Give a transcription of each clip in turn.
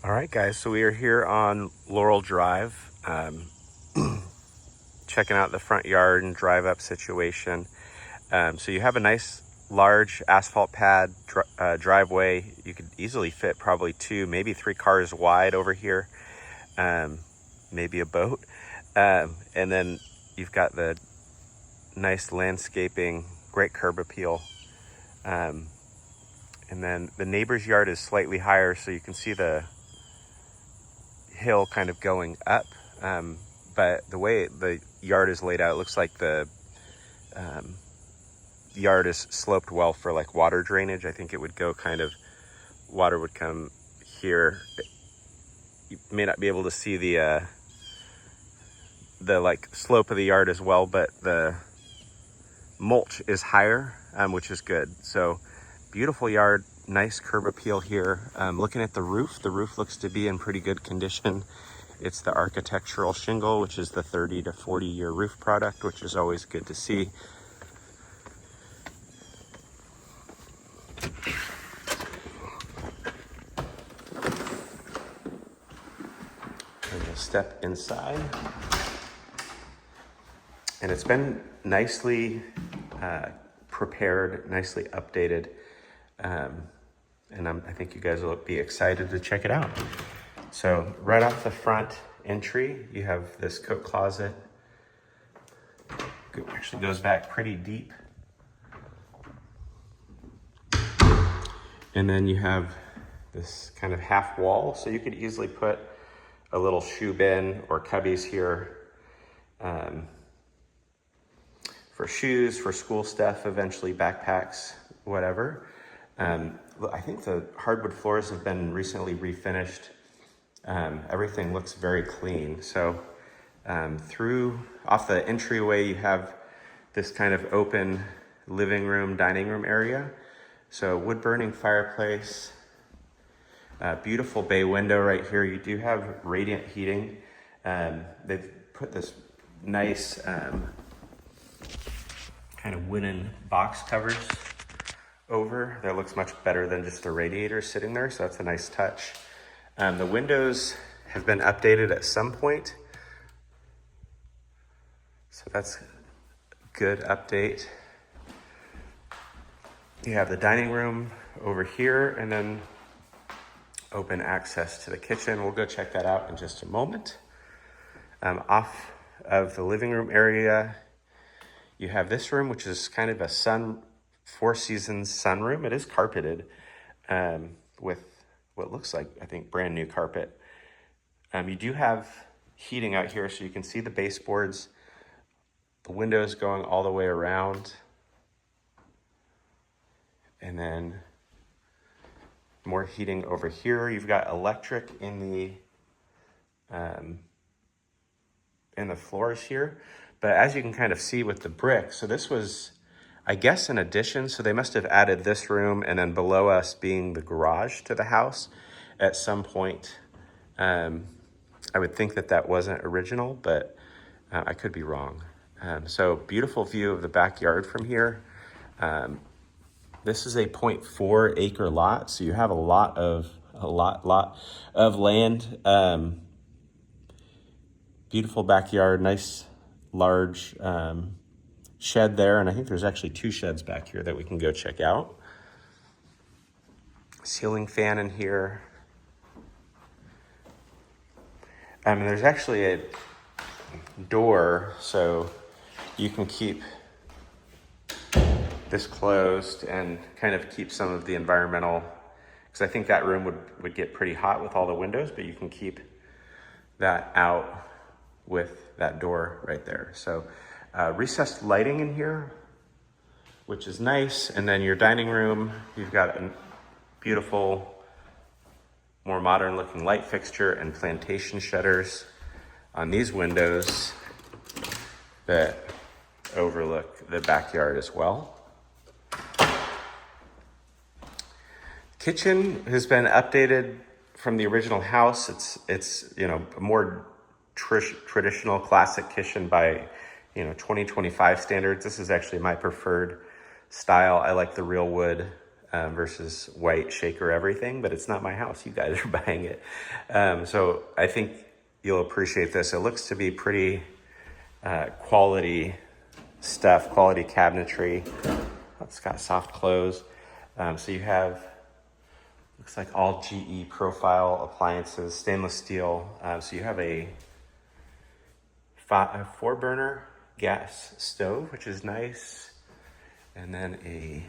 All right, guys, so we are here on Laurel Drive, checking out the front yard and drive up situation. So you have a nice large asphalt pad driveway. You could easily fit probably 2, maybe 3 cars wide over here, maybe a boat. And then you've got the nice landscaping, great curb appeal. And then the neighbor's yard is slightly higher, so you can see the hill kind of going up, but the way the yard is laid out, it looks like the yard is sloped well for like water drainage. I think it would go kind of, water would come here. You may not be able to see the like slope of the yard as well, but the mulch is higher, which is good. So beautiful yard, nice curb appeal here. Looking at the roof looks to be in pretty good condition. It's the architectural shingle, which is the 30 to 40 year roof product, which is always good to see. And we'll step inside. And it's been nicely prepared, nicely updated. And I think you guys will be excited to check it out. So right off the front entry, you have this coat closet. It actually goes back pretty deep. And then you have this kind of half wall, so you could easily put a little shoe bin or cubbies here for shoes, for school stuff, eventually backpacks, whatever. I think the hardwood floors have been recently refinished. Everything looks very clean. So off the entryway, you have this kind of open living room, dining room area. So wood burning fireplace, beautiful bay window right here. You do have radiant heating. They've put this nice kind of wooden box covers over. That looks much better than just the radiator sitting there, so that's a nice touch. The windows have been updated at some point, so that's a good update. You have the dining room over here, and then open access to the kitchen. We'll go check that out in just a moment. Off of the living room area, you have this room, which is kind of a Four Seasons sunroom. It is carpeted with what looks like, I think, brand new carpet. You do have heating out here, so you can see the baseboards, the windows going all the way around. And then more heating over here. You've got electric in the floors here. But as you can kind of see with the brick, so this was, I guess, an addition. So they must have added this room, and then below us being the garage to the house at some point. I would think that wasn't original, but I could be wrong. So beautiful view of the backyard from here. This is a 0.4 acre lot, so you have a lot of land. Beautiful backyard, nice large shed there, and I think there's actually 2 sheds back here that we can go check out. Ceiling fan in here. And there's actually a door, so you can keep this closed and kind of keep some of the environmental, because I think that room would get pretty hot with all the windows, but you can keep that out with that door right there. So recessed lighting in here, which is nice. And then your dining room, you've got a beautiful, more modern looking light fixture and plantation shutters on these windows that overlook the backyard as well. Kitchen has been updated from the original house. It's a more traditional classic kitchen by 2025 standards. This is actually my preferred style. I like the real wood versus white shaker everything, but it's not my house. You guys are buying it. So I think you'll appreciate this. It looks to be pretty quality stuff, quality cabinetry. It's got soft close. So you have, looks like all GE profile appliances, stainless steel. So you have a 4-burner gas stove, which is nice. And then a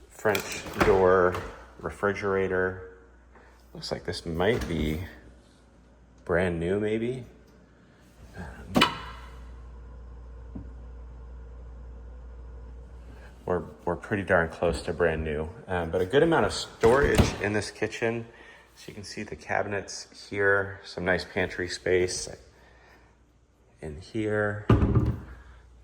French door refrigerator. Looks like this might be brand new, maybe. We're pretty darn close to brand new, but a good amount of storage in this kitchen. So you can see the cabinets here, some nice pantry space in here,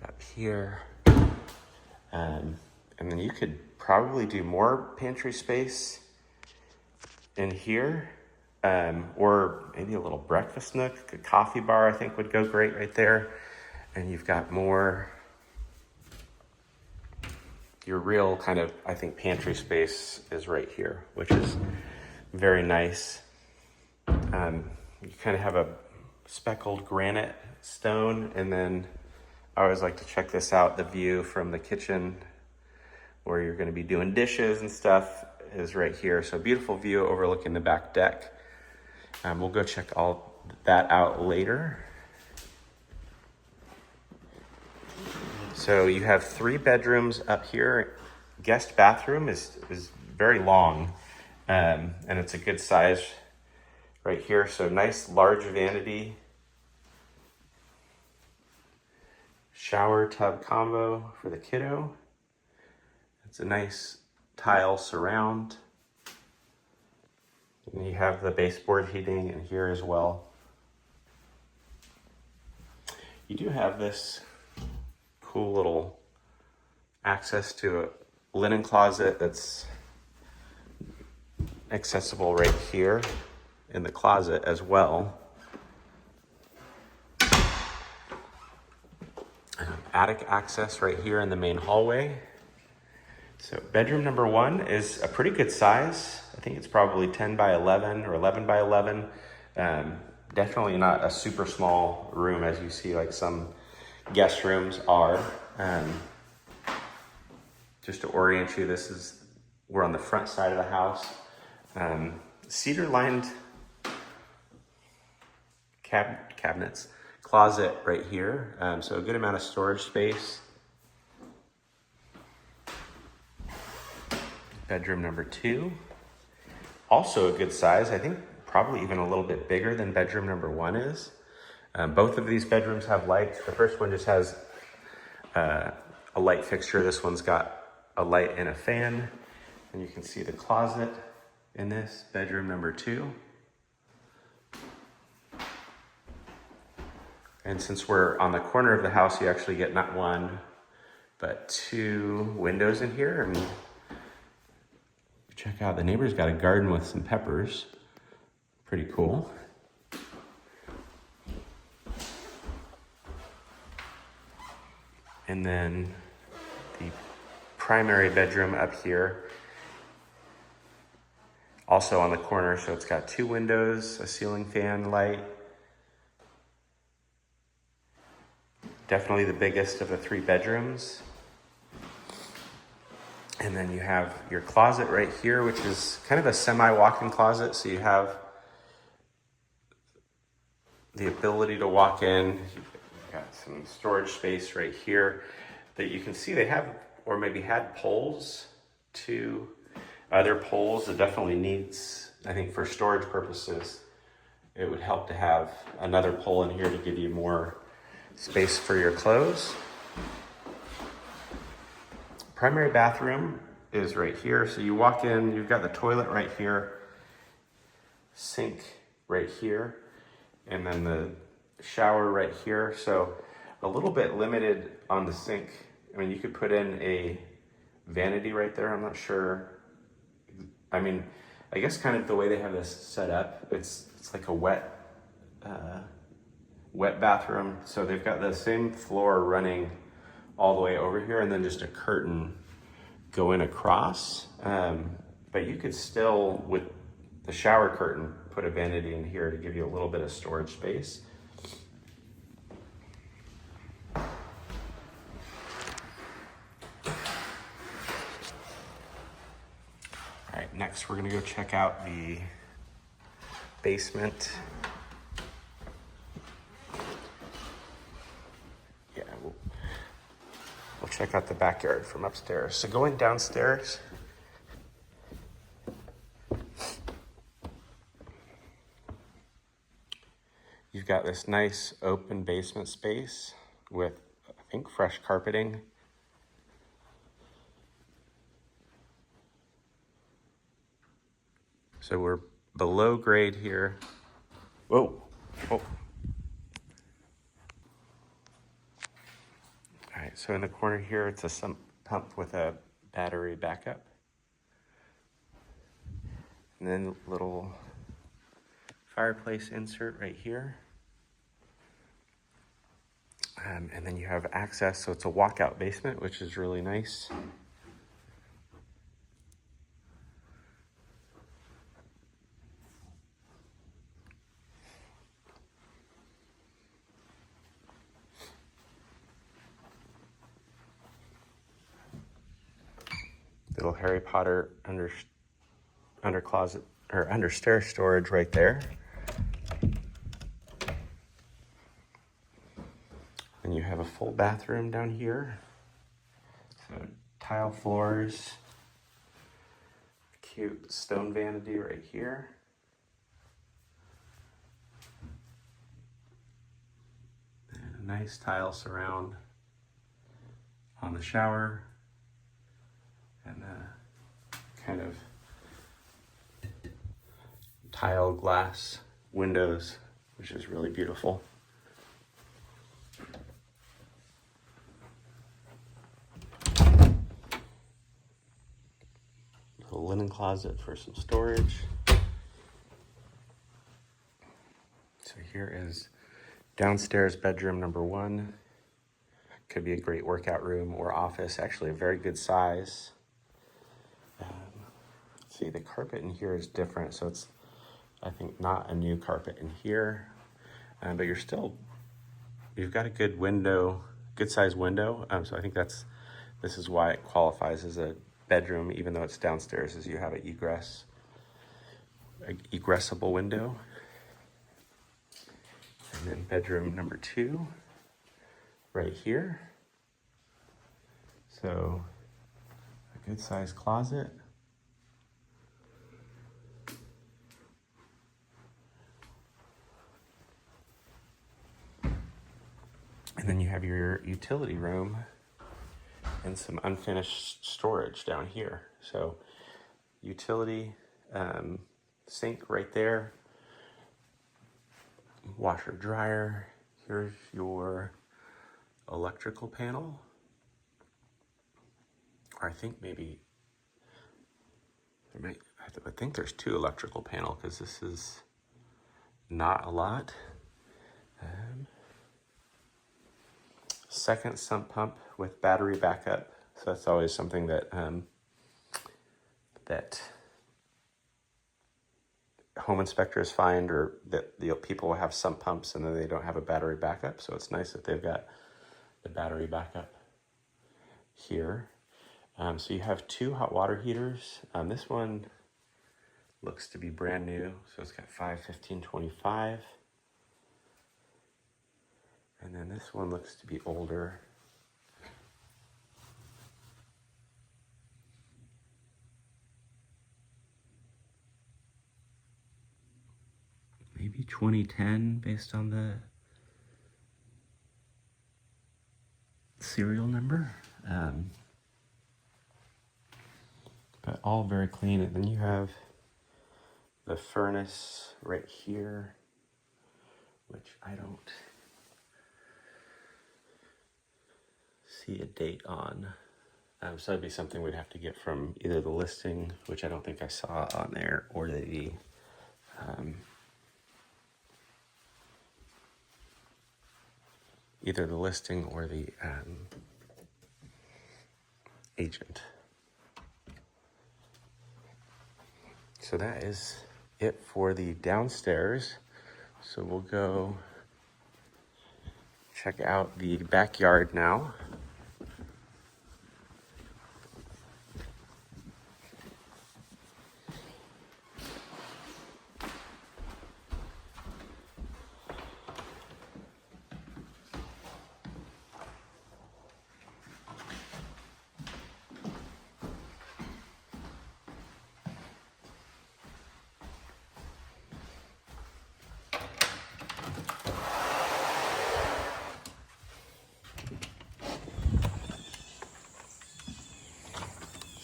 up here. And then you could probably do more pantry space in here, or maybe a little breakfast nook, a coffee bar I think would go great right there. And you've got more, your real kind of, I think, pantry space is right here, which is very nice. You kind of have a speckled granite stone, and then I always like to check this out, the view from the kitchen where you're going to be doing dishes and stuff is right here. So beautiful view overlooking the back deck. We'll go check all that out later. So you have 3 bedrooms up here. Guest bathroom is very long, and it's a good size right here. So nice large vanity. Shower tub combo for the kiddo. It's a nice tile surround. And you have the baseboard heating in here as well. You do have this cool little access to a linen closet that's accessible right here in the closet as well. Attic access right here in the main hallway. So bedroom number 1 is a pretty good size. I think it's probably 10 by 11 or 11 by 11. Definitely not a super small room as you see like some guest rooms are. Just to orient you, we're on the front side of the house. Cedar lined cabinets, closet right here. So a good amount of storage space. Bedroom number 2, also a good size. I think probably even a little bit bigger than bedroom number 1 is. Both of these bedrooms have lights. The first one just has a light fixture. This one's got a light and a fan. And you can see the closet in this, bedroom number 2. And since we're on the corner of the house, you actually get not 1, but 2 windows in here. And check out, the neighbor's got a garden with some peppers. Pretty cool. And then the primary bedroom up here, also on the corner, so it's got 2 windows, a ceiling fan light. Definitely the biggest of the 3 bedrooms. And then you have your closet right here, which is kind of a semi-walk-in closet. So you have the ability to walk in. You've got some storage space right here that you can see they have, or maybe had poles, 2 other poles. It definitely needs, I think for storage purposes, it would help to have another pole in here to give you more space for your clothes. Primary bathroom is right here. So you walk in, you've got the toilet right here, sink right here, and then the shower right here. So a little bit limited on the sink. I mean, you could put in a vanity right there. I'm not sure. I mean, I guess kind of the way they have this set up, it's like a wet bathroom. So they've got the same floor running all the way over here, and then just a curtain go in across, but you could still, with the shower curtain, put a vanity in here to give you a little bit of storage space. All right, next we're gonna go check out the basement. Yeah, we'll check out the backyard from upstairs. So going downstairs, you've got this nice open basement space with, I think, fresh carpeting. So we're below grade here. Whoa. Oh. All right, so in the corner here, it's a sump pump with a battery backup. And then a little fireplace insert right here. And then you have access, so it's a walkout basement, which is really nice. Little Harry Potter under closet or under stair storage right there. And you have a full bathroom down here. So tile floors, cute stone vanity right here. And a nice tile surround on the shower. And kind of tile glass windows, which is really beautiful. A linen closet for some storage. So here is downstairs bedroom number 1. Could be a great workout room or office, actually a very good size. See, the carpet in here is different, so it's, I think, not a new carpet in here, but you've got a good window, good size window, so I think this is why it qualifies as a bedroom, even though it's downstairs, is you have an egressable window. And then bedroom number 2, right here. So a good sized closet. And then you have your utility room and some unfinished storage down here. So utility, sink right there, washer dryer. Here's your electrical panel. Or I think maybe, I think there's 2 electrical panels because this is not a lot. Second sump pump with battery backup. So that's always something that that home inspectors find, or that people will have sump pumps and then they don't have a battery backup. So it's nice that they've got the battery backup here. So you have 2 hot water heaters. This one looks to be brand new. So it's got 5, 15, 25. And then this one looks to be older. Maybe 2010 based on the serial number. But all very clean. And then you have the furnace right here, which I don't see a date on. So that'd be something we'd have to get from either the listing, which I don't think I saw on there, or the either the listing or the agent. so that is it for the downstairs. So we'll go check out the backyard now.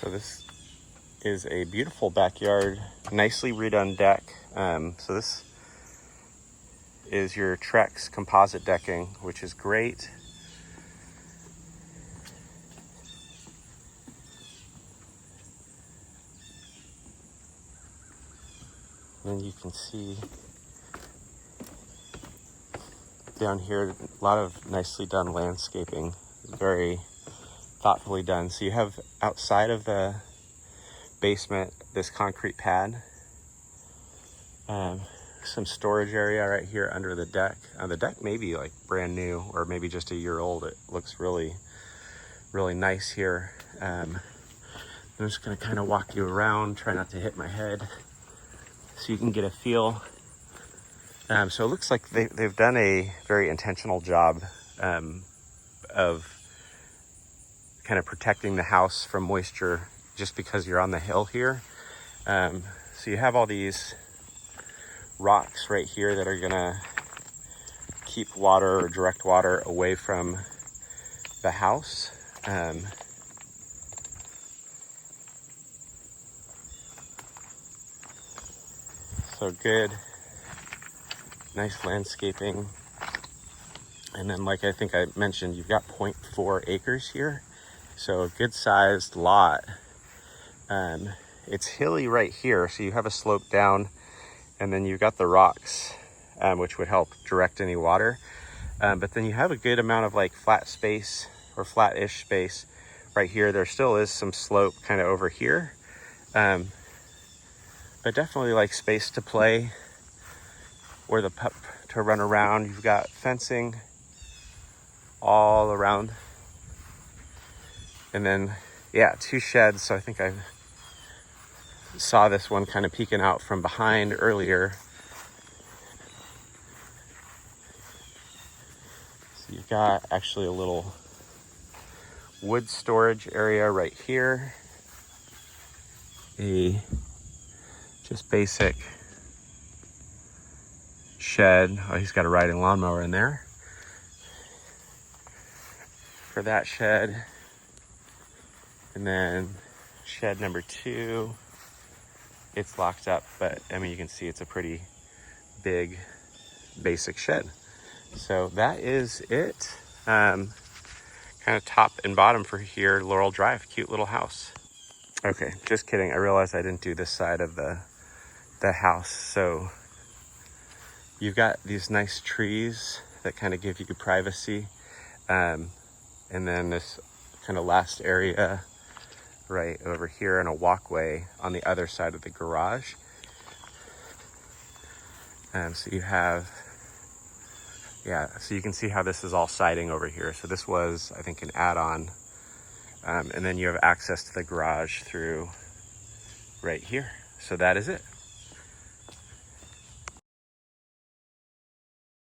So this is a beautiful backyard, nicely redone deck. So this is your Trex composite decking, which is great. And you can see down here a lot of nicely done landscaping, very thoughtfully done. So you have outside of the basement this concrete pad, some storage area right here under the deck. The deck may be like brand new or maybe just a year old. It looks really nice here. I'm just going to kind of walk you around, try not to hit my head so you can get a feel. So it looks like they've done a very intentional job of kind of protecting the house from moisture just because you're on the hill here. So you have all these rocks right here that are gonna keep water or direct water away from the house. So good, nice landscaping. And then like I think I mentioned, you've got 0.4 acres here. So a good sized lot. It's hilly right here, so you have a slope down, and then you've got the rocks, which would help direct any water. But then you have a good amount of like flat space or flat-ish space right here. There still is some slope kind of over here, but definitely like space to play or the pup to run around. You've got fencing all around. And then, yeah, 2 sheds. So I think I saw this one kind of peeking out from behind earlier. So you've got actually a little wood storage area right here. A just basic shed. Oh, he's got a riding lawnmower in there. For that shed. And then shed number 2, it's locked up, but I mean, you can see it's a pretty big basic shed. So that is it. Kind of top and bottom for here, Laurel Drive, cute little house. Okay, just kidding. I realized I didn't do this side of the house. So you've got these nice trees that kind of give you privacy. And then this kind of last area right over here, and a walkway on the other side of the garage. So you have, so you can see how this is all siding over here. So this was, I think, an add-on. And then you have access to the garage through right here. So that is it.